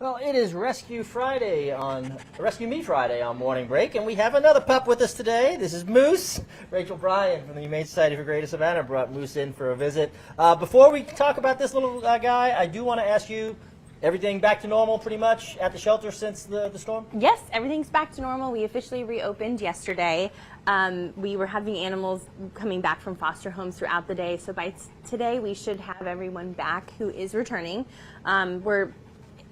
Well, it is Rescue Me Friday on Morning Break, and we have another pup with us today. This is Moose. Rachel Bryan from the Humane Society for Greater Savannah brought Moose in for a visit. Before we talk about this little guy, I do want to ask you, everything back to normal pretty much at the shelter since the storm? Yes, everything's back to normal. We officially reopened yesterday. We were having animals coming back from foster homes throughout the day, so by today we should have everyone back who is returning.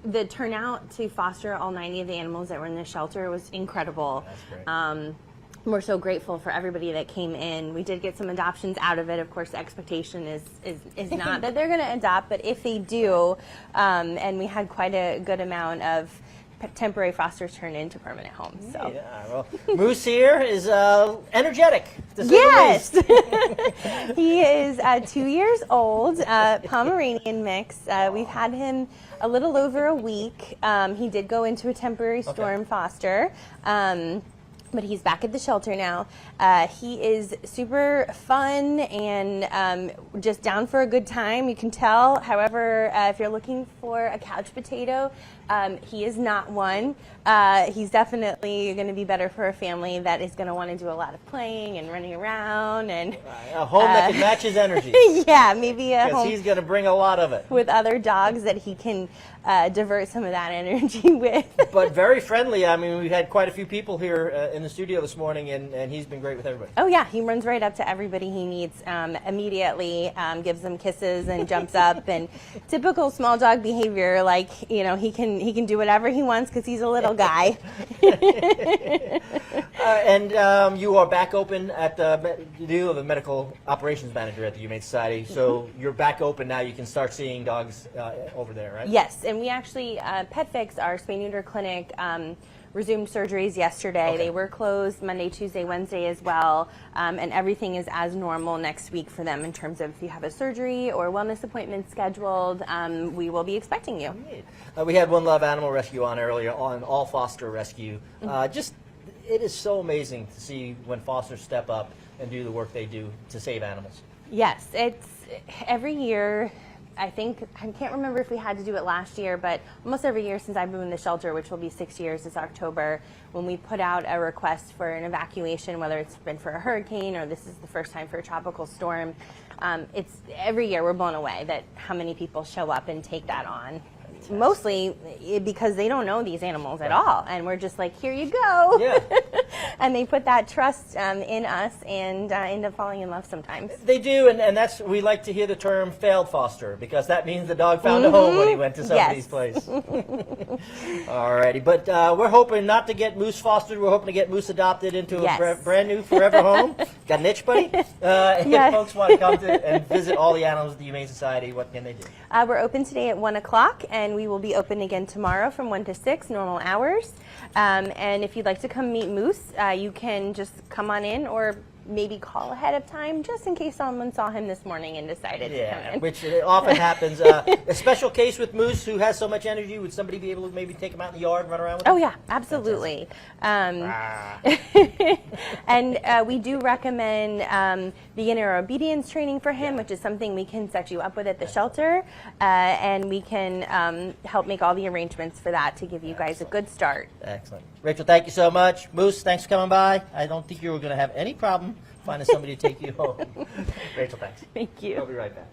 The turnout to foster all 90 of the animals that were in the shelter was incredible. That's great. We're so grateful for everybody that came in. We did get some adoptions out of it. Of course, the expectation is not that they're going to adopt, but if they do, and we had quite a good amount of temporary fosters turn into permanent homes. So. Yeah, well, Moose here is energetic, to say yes, the least. he is 2 years old, Pomeranian mix. We've had him a little over a week. He did go into a temporary storm foster. But he's back at the shelter now. He is super fun and just down for a good time, you can tell. However, if you're looking for a couch potato, he is not one. He's definitely going to be better for a family that is going to want to do a lot of playing and running around. And a home that can match his energy. Yeah, maybe a home he's going to bring a lot of it. with other dogs that he can divert some of that energy with. But very friendly. I mean, we've had quite a few people here in the studio this morning, and he's been great with everybody. Oh yeah, he runs right up to everybody he meets immediately, gives them kisses and jumps up, and typical small dog behavior. Like, you know, he can do whatever he wants because he's a little guy. And you are back open at the medical operations manager at the Humane Society. So you're back open now. You can start seeing dogs over there, right? Yes, and we actually PetFix, our spay neuter clinic, resumed surgeries yesterday. Okay. They were closed Monday, Tuesday, Wednesday as well, and everything is as normal next week for them in terms of if you have a surgery or wellness appointment scheduled, we will be expecting you. We had One Love Animal Rescue on earlier on All Foster Rescue. It is so amazing to see when fosters step up and do the work they do to save animals. Yes, it's every year. I can't remember if we had to do it last year, but almost every year since I've been in the shelter, which will be 6 years this October, when we put out a request for an evacuation, whether it's been for a hurricane or this is the first time for a tropical storm, it's every year we're blown away that how many people show up and take that on. Mostly because they don't know these animals at all, and we're just like, here you go. Yeah. And they put that trust in us and end up falling in love sometimes. They do, and that's, we like to hear the term failed foster, because that means the dog found a home when he went to somebody's place. Alrighty, but we're hoping not to get Moose fostered. We're hoping to get Moose adopted into a brand new forever home. Got an itch, buddy? If folks want to come and visit all the animals at the Humane Society, what can they do? We're open today at 1 o'clock, and we will be open again tomorrow from 1 to 6, normal hours. And if you'd like to come meet Moose, you can just come on in or maybe call ahead of time just in case someone saw him this morning and decided to come in. Which often happens. A special case with Moose who has so much energy, would somebody be able to maybe take him out in the yard and run around with him? Oh yeah, absolutely. And we do recommend beginner obedience training for him, which is something we can set you up with at the shelter, and we can help make all the arrangements for that to give you guys a good start. Excellent. Rachel, thank you so much. Moose, thanks for coming by. I don't think you were going to have any problem finding somebody to take you home. Rachel, thanks. Thank you. We'll be right back.